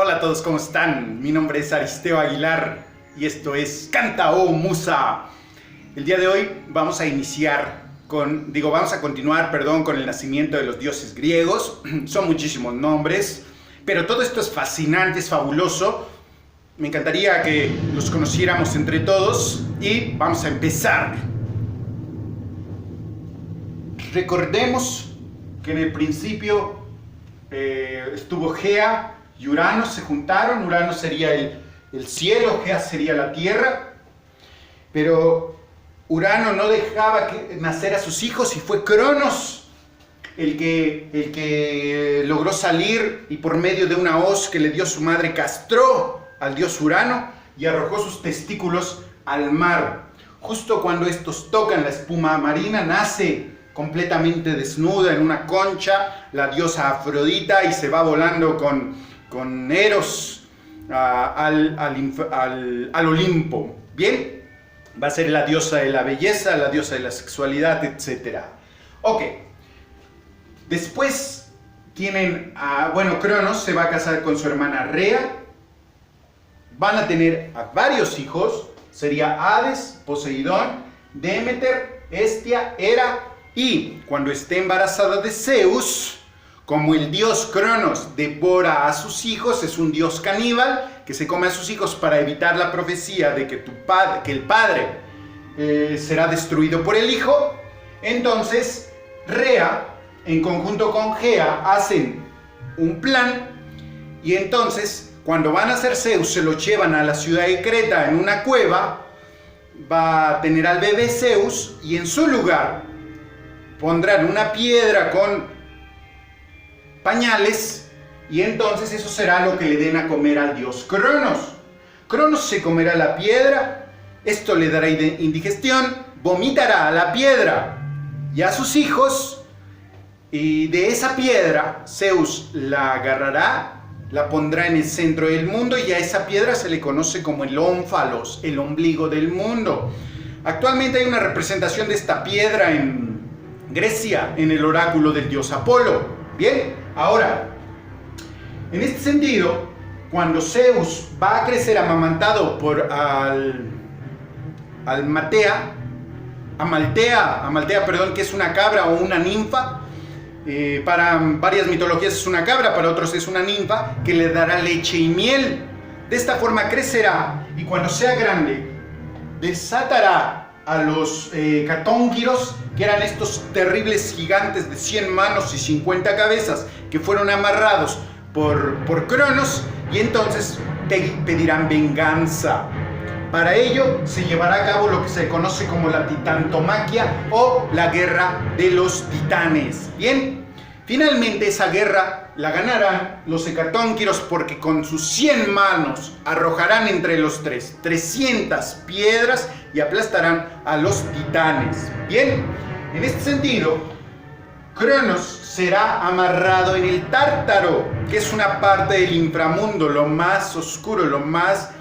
Hola a todos, ¿cómo están? Mi nombre es Aristeo Aguilar y esto es Canta oh Musa. El día de hoy vamos a continuar con el nacimiento de los dioses griegos. Son muchísimos nombres, pero todo esto es fascinante, es fabuloso. Me encantaría que los conociéramos entre todos y vamos a empezar. Recordemos que en el principio estuvo Gea y Urano, se juntaron. Urano sería el cielo, Gea sería la tierra, pero Urano no dejaba nacer a sus hijos y fue Cronos el que logró salir y por medio de una hoz que le dio su madre castró al dios Urano y arrojó sus testículos al mar. Justo cuando estos tocan la espuma marina, nace completamente desnuda en una concha la diosa Afrodita y se va volando con Eros al Olimpo. Bien, va a ser la diosa de la belleza, la diosa de la sexualidad, etc. Ok, después tienen Cronos se va a casar con su hermana Rea. Van a tener a varios hijos, sería Hades, Poseidón, Demeter, Hestia, Hera, y cuando esté embarazada de Zeus, como el dios Cronos devora a sus hijos, es un dios caníbal que se come a sus hijos para evitar la profecía de que el padre será destruido por el hijo. Entonces Rea, en conjunto con Gea, hacen un plan y entonces cuando van a hacer Zeus, se lo llevan a la ciudad de Creta en una cueva. Va a tener al bebé Zeus y en su lugar pondrán una piedra con pañales y entonces eso será lo que le den a comer al dios Cronos. Cronos se comerá la piedra, esto le dará indigestión, vomitará a la piedra y a sus hijos, y de esa piedra Zeus la agarrará, la pondrá en el centro del mundo y a esa piedra se le conoce como el ónfalos, el ombligo del mundo. Actualmente hay una representación de esta piedra en Grecia, en el oráculo del dios Apolo. Bien, ahora, en este sentido, cuando Zeus va a crecer amamantado por Amaltea, que es una cabra o una ninfa. Para varias mitologías es una cabra, para otros es una ninfa que le dará leche y miel. De esta forma crecerá y cuando sea grande desatará a los catónquiros, que eran estos terribles gigantes de 100 manos y 50 cabezas que fueron amarrados por Cronos, y entonces pedirán venganza. Para ello se llevará a cabo lo que se conoce como la titantomaquia o la guerra de los titanes. Bien, finalmente esa guerra la ganarán los hecatónquiros porque con sus 100 manos arrojarán entre los 300 piedras y aplastarán a los titanes. Bien, en este sentido, Cronos será amarrado en el Tártaro, que es una parte del inframundo, lo más oscuro, lo más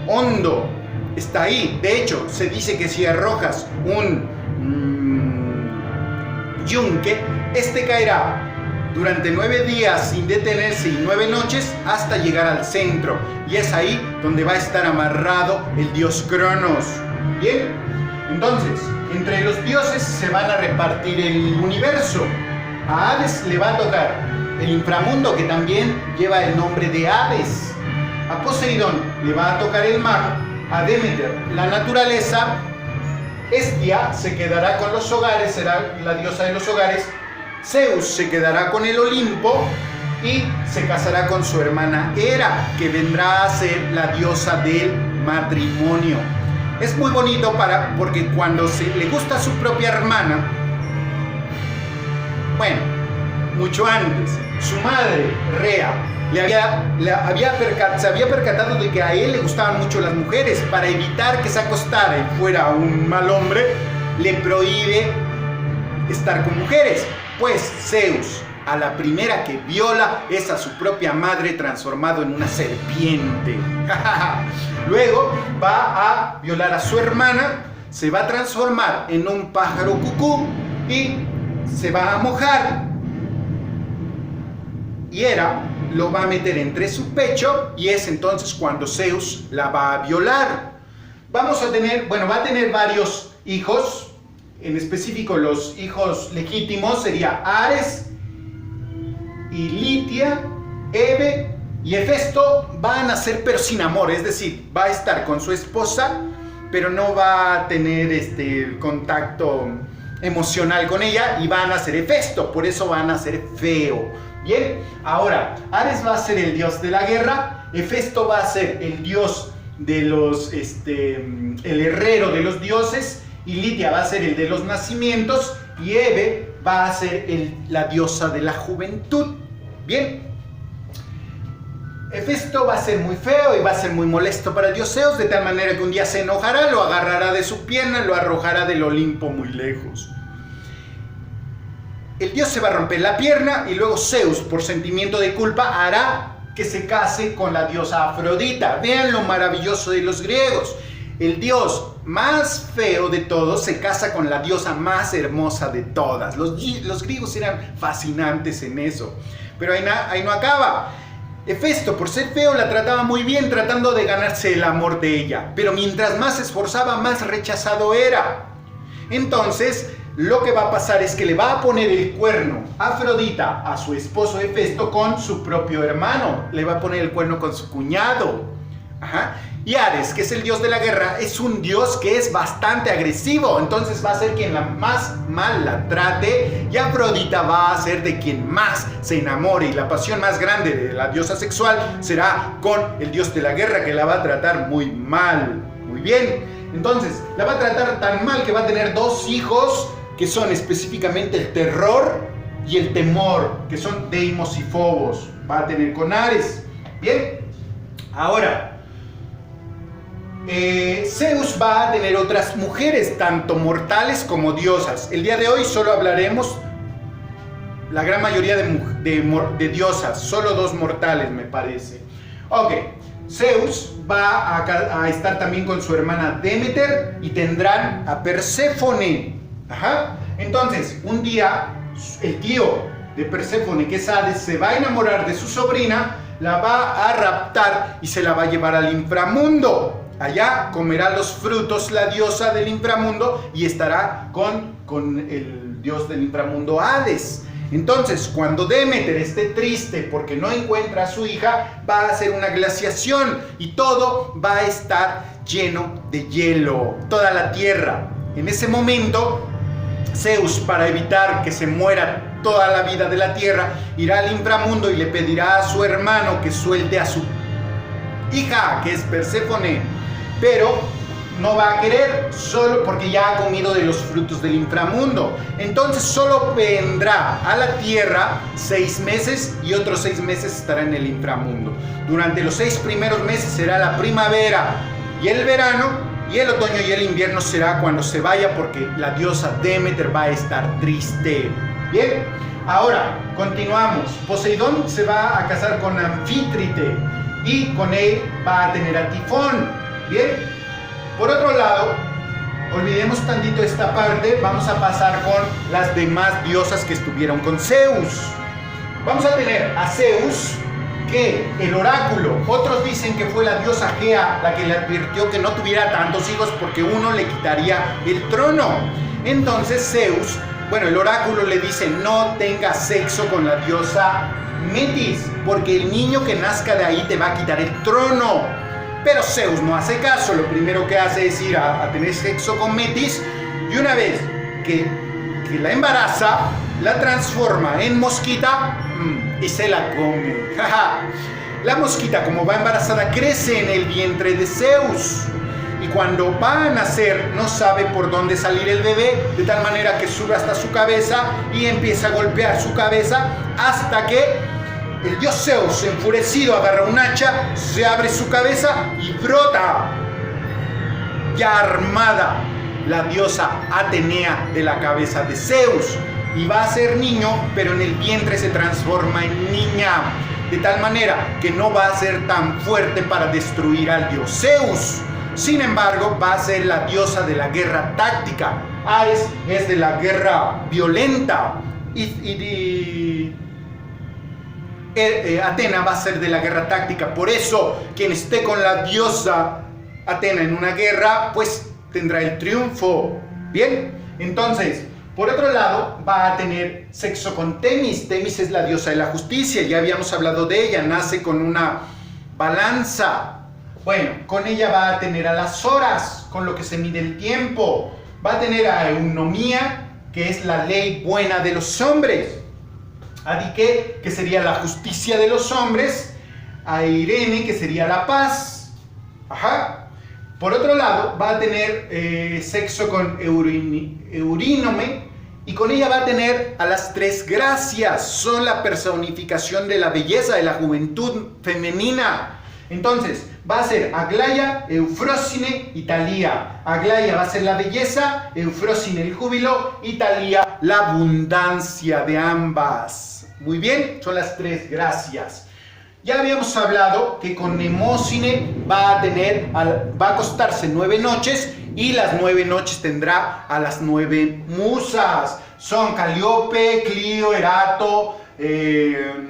hondo, está ahí. De hecho, se dice que si arrojas un yunque, este caerá durante 9 días sin detenerse y 9 noches hasta llegar al centro, y es ahí donde va a estar amarrado el dios Cronos. Bien, entonces entre los dioses se van a repartir el universo. A Hades le va a tocar el inframundo, que también lleva el nombre de Hades. A Poseidón le va a tocar el mar, a Demeter la naturaleza, Hestia se quedará con los hogares, será la diosa de los hogares, Zeus se quedará con el Olimpo y se casará con su hermana Hera, que vendrá a ser la diosa del matrimonio. Es muy bonito porque cuando le gusta a su propia hermana, mucho antes, su madre, Rea, se había percatado de que a él le gustaban mucho las mujeres. Para evitar que se acostara y fuera un mal hombre, le prohíbe estar con mujeres. Pues Zeus, a la primera que viola, es a su propia madre transformado en una serpiente. Luego va a violar a su hermana, se va a transformar en un pájaro cucú y se va a mojar. Y Hera lo va a meter entre su pecho y es entonces cuando Zeus la va a violar. Va a tener varios hijos, en específico los hijos legítimos sería Ares y Litia, Hebe y Hefesto. Van a ser pero sin amor, es decir, va a estar con su esposa, pero no va a tener contacto emocional con ella y van a ser Hefesto, por eso van a ser feo. Bien, ahora Ares va a ser el dios de la guerra, Hefesto va a ser el dios de los, el herrero de los dioses, y Litia va a ser el de los nacimientos, y Hebe va a ser la diosa de la juventud. Bien, Hefesto va a ser muy feo y va a ser muy molesto para el dios Zeus, de tal manera que un día se enojará, lo agarrará de su pierna, lo arrojará del Olimpo muy lejos. El dios se va a romper la pierna y luego Zeus, por sentimiento de culpa, hará que se case con la diosa Afrodita. Vean lo maravilloso de los griegos. El dios más feo de todos se casa con la diosa más hermosa de todas. Los griegos eran fascinantes en eso. Pero ahí no acaba. Hefesto, por ser feo, la trataba muy bien, tratando de ganarse el amor de ella. Pero mientras más se esforzaba, más rechazado era. Entonces, lo que va a pasar es que le va a poner el cuerno Afrodita a su esposo Hefesto con su propio hermano. Le va a poner el cuerno con su cuñado. Ajá. Y Ares, que es el dios de la guerra, es un dios que es bastante agresivo. Entonces va a ser quien la más mal la trate, y Afrodita va a ser de quien más se enamore. Y la pasión más grande de la diosa sexual será con el dios de la guerra, que la va a tratar muy mal. Muy bien. Entonces, la va a tratar tan mal que va a tener dos hijos que son específicamente el terror y el temor, que son Deimos y Fobos. Va a tener con Ares. Bien. Ahora, Zeus va a tener otras mujeres, tanto mortales como diosas. El día de hoy solo hablaremos la gran mayoría de diosas, solo dos mortales me parece. Ok, Zeus va a estar también con su hermana Demeter y tendrán a Perséfone. Ajá. Entonces, un día el tío de Perséfone, que es Hades, se va a enamorar de su sobrina, la va a raptar y se la va a llevar al inframundo. Allá comerá los frutos la diosa del inframundo y estará con el dios del inframundo Hades. Entonces, cuando Demeter esté triste porque no encuentra a su hija, va a hacer una glaciación y todo va a estar lleno de hielo, toda la tierra. En ese momento, Zeus, para evitar que se muera toda la vida de la tierra, irá al inframundo y le pedirá a su hermano que suelte a su hija, que es Perséfone. Pero no va a querer, solo porque ya ha comido de los frutos del inframundo. Entonces solo vendrá a la tierra 6 meses y otros 6 meses estará en el inframundo. Durante los 6 primeros meses será la primavera y el verano, y el otoño y el invierno será cuando se vaya, porque la diosa Demeter va a estar triste. Bien, ahora continuamos. Poseidón se va a casar con Anfítrite y con él va a tener a Tifón. Bien, por otro lado, olvidemos tantito esta parte, vamos a pasar con las demás diosas que estuvieron con Zeus. Vamos a tener a Zeus, que el oráculo, otros dicen que fue la diosa Gea la que le advirtió que no tuviera tantos hijos porque uno le quitaría el trono. Entonces Zeus, el oráculo le dice: no tengas sexo con la diosa Metis, porque el niño que nazca de ahí te va a quitar el trono. Pero Zeus no hace caso, lo primero que hace es ir a tener sexo con Metis, y una vez que la embaraza, la transforma en mosquita y se la come. La mosquita, como va embarazada, crece en el vientre de Zeus, y cuando va a nacer no sabe por dónde salir el bebé, de tal manera que sube hasta su cabeza y empieza a golpear su cabeza hasta que el dios Zeus, enfurecido, agarra un hacha, se abre su cabeza y brota, ya armada, la diosa Atenea de la cabeza de Zeus. Y va a ser niño, pero en el vientre se transforma en niña, de tal manera que no va a ser tan fuerte para destruir al dios Zeus. Sin embargo, va a ser la diosa de la guerra táctica. Ares es de la guerra violenta. Atena va a ser de la guerra táctica. Por eso, quien esté con la diosa Atena en una guerra, pues tendrá el triunfo. Bien, entonces, por otro lado, va a tener sexo con Temis. Temis es la diosa de la justicia, ya habíamos hablado de ella, nace con una balanza. Bueno, con ella va a tener a las horas, con lo que se mide el tiempo. Va a tener a Eunomía, que es la ley buena de los hombres. A Dike, que sería la justicia de los hombres. A Irene, que sería la paz. Ajá. Por otro lado, va a tener sexo con Eurínome, y con ella va a tener a las tres gracias. Son la personificación de la belleza, de la juventud femenina. Entonces, va a ser Aglaya, Eufrósine y Talía. Aglaya va a ser la belleza, Eufrósine el júbilo y Talía la abundancia de ambas. Muy bien, son las tres gracias. Ya habíamos hablado que con Mnemósine va a acostarse 9 noches, y las 9 noches tendrá a las 9 musas. Son Calíope, Clio, Erato,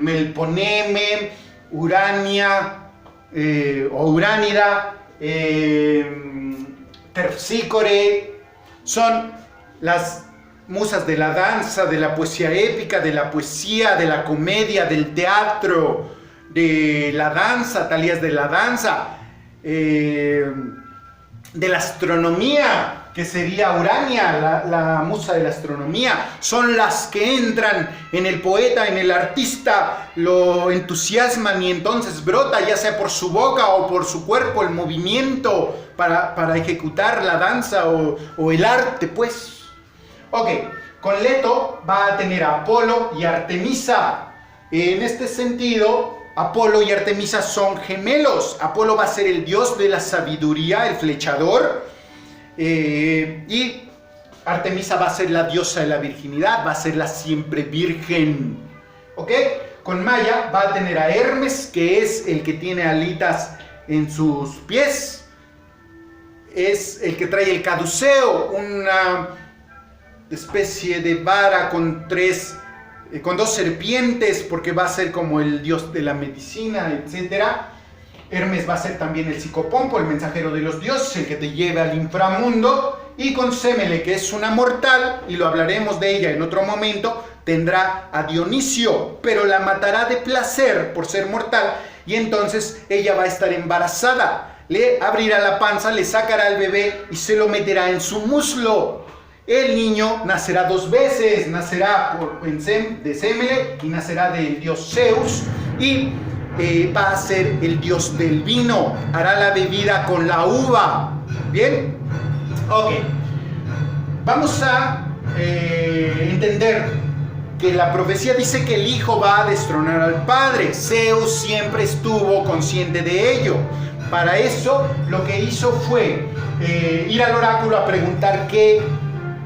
Melponeme, Urania o Uránida, Terpsícore. Son las musas de la danza, de la poesía épica, de la poesía, de la comedia, del teatro, de la danza, Talías de la danza, de la astronomía, que sería Urania, la musa de la astronomía. Son las que entran en el poeta, en el artista, lo entusiasman y entonces brota, ya sea por su boca o por su cuerpo, el movimiento para ejecutar la danza o el arte, pues. Ok, con Leto va a tener a Apolo y Artemisa. En este sentido, Apolo y Artemisa son gemelos. Apolo va a ser el dios de la sabiduría, el flechador, y Artemisa va a ser la diosa de la virginidad, va a ser la siempre virgen. ¿Ok? Con Maya va a tener a Hermes, que es el que tiene alitas en sus pies. Es el que trae el caduceo, una especie de vara con dos serpientes, porque va a ser como el dios de la medicina, etc. Hermes va a ser también el psicopompo, el mensajero de los dioses, el que te lleva al inframundo. Y con Semele, que es una mortal, y lo hablaremos de ella en otro momento, tendrá a Dionisio, pero la matará de placer por ser mortal, y entonces ella va a estar embarazada. Le abrirá la panza, le sacará al bebé y se lo meterá en su muslo. El niño nacerá 2 veces, nacerá de Semele y nacerá del dios Zeus, y va a ser el dios del vino, hará la bebida con la uva. ¿Bien? Ok. Vamos a entender que la profecía dice que el hijo va a destronar al padre. Zeus siempre estuvo consciente de ello. Para eso lo que hizo fue ir al oráculo a preguntar qué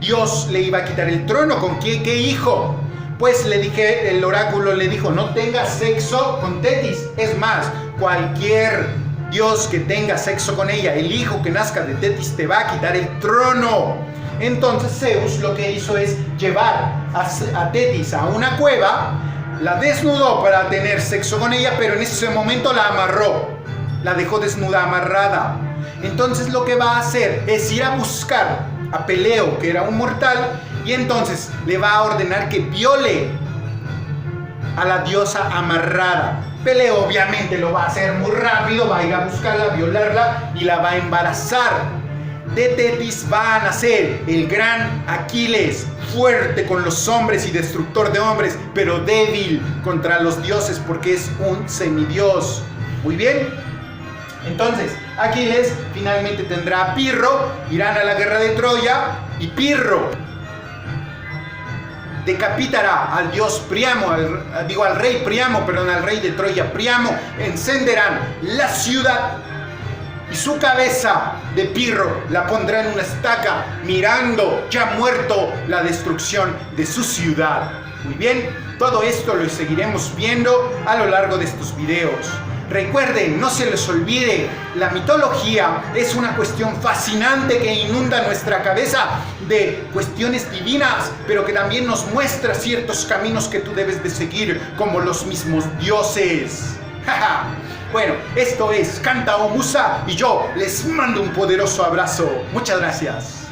Dios le iba a quitar el trono, con qué hijo. Pues el oráculo le dijo: no tengas sexo con Tetis. Es más, cualquier dios que tenga sexo con ella, el hijo que nazca de Tetis te va a quitar el trono. Entonces Zeus lo que hizo es llevar a Tetis a una cueva, la desnudó para tener sexo con ella, pero en ese momento la amarró, la dejó desnuda, amarrada. Entonces lo que va a hacer es ir a buscar a Peleo, que era un mortal, y entonces le va a ordenar que viole a la diosa amarrada. Peleo obviamente lo va a hacer muy rápido, va a ir a buscarla, violarla y la va a embarazar. De Tetis va a nacer el gran Aquiles, fuerte con los hombres y destructor de hombres, pero débil contra los dioses porque es un semidios. Muy bien. Entonces, Aquiles finalmente tendrá a Pirro, irán a la guerra de Troya, y Pirro decapitará al dios Priamo, al rey Priamo, al rey de Troya Priamo, encenderán la ciudad y su cabeza de Pirro la pondrá en una estaca, mirando, ya muerto, la destrucción de su ciudad. Muy bien, todo esto lo seguiremos viendo a lo largo de estos videos. Recuerden, no se les olvide, la mitología es una cuestión fascinante que inunda nuestra cabeza de cuestiones divinas, pero que también nos muestra ciertos caminos que tú debes de seguir como los mismos dioses. Bueno, esto es Canta o Musa y yo les mando un poderoso abrazo. Muchas gracias.